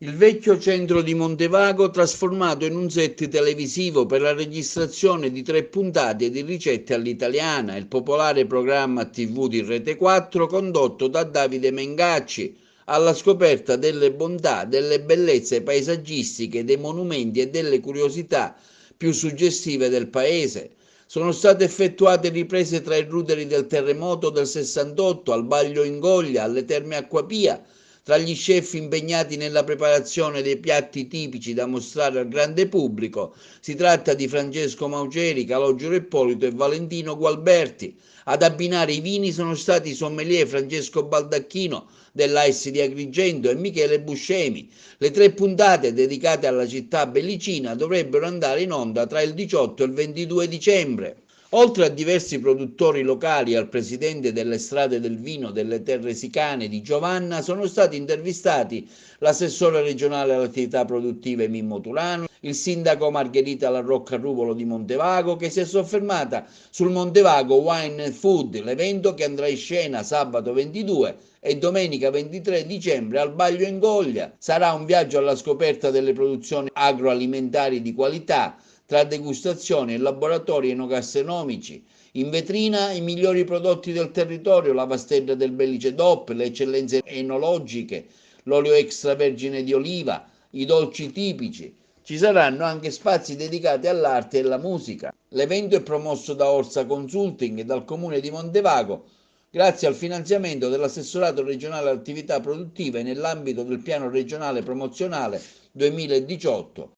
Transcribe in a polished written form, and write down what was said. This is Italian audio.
Il vecchio centro di Montevago trasformato in un set televisivo per la registrazione di 3 puntate di Ricette all'italiana, il popolare programma TV di Rete 4 condotto da Davide Mengacci, alla scoperta delle bontà, delle bellezze paesaggistiche, dei monumenti e delle curiosità più suggestive del paese. Sono state effettuate riprese tra i ruderi del terremoto del 68, al Baglio Ingoglia, alle Terme Acquapia, tra gli chef impegnati nella preparazione dei piatti tipici da mostrare al grande pubblico. Si tratta di Francesco Mauceri, Calogero Ippolito e Valentino Gualberti. Ad abbinare i vini sono stati i sommelier Francesco Baldacchino dell'AIS di Agrigento e Michele Buscemi. Le 3 puntate dedicate alla città bellicina dovrebbero andare in onda tra il 18 e il 22 dicembre. Oltre a diversi produttori locali e al presidente delle strade del vino delle terre sicane di Giovanna, sono stati intervistati l'assessore regionale alle attività produttive Mimmo Turano, il sindaco Margherita Larrocca Ruvolo di Montevago, che si è soffermata sul Montevago Wine and Food, l'evento che andrà in scena sabato 22 e domenica 23 dicembre al Baglio Ingoglia. Sarà un viaggio alla scoperta delle produzioni agroalimentari di qualità, tra degustazioni e laboratori enogastronomici. In vetrina i migliori prodotti del territorio, la pastella del Belice DOP, le eccellenze enologiche, l'olio extravergine di oliva, i dolci tipici. Ci saranno anche spazi dedicati all'arte e alla musica. L'evento è promosso da Orsa Consulting e dal Comune di Montevago, grazie al finanziamento dell'assessorato regionale alle attività produttive nell'ambito del piano regionale promozionale 2018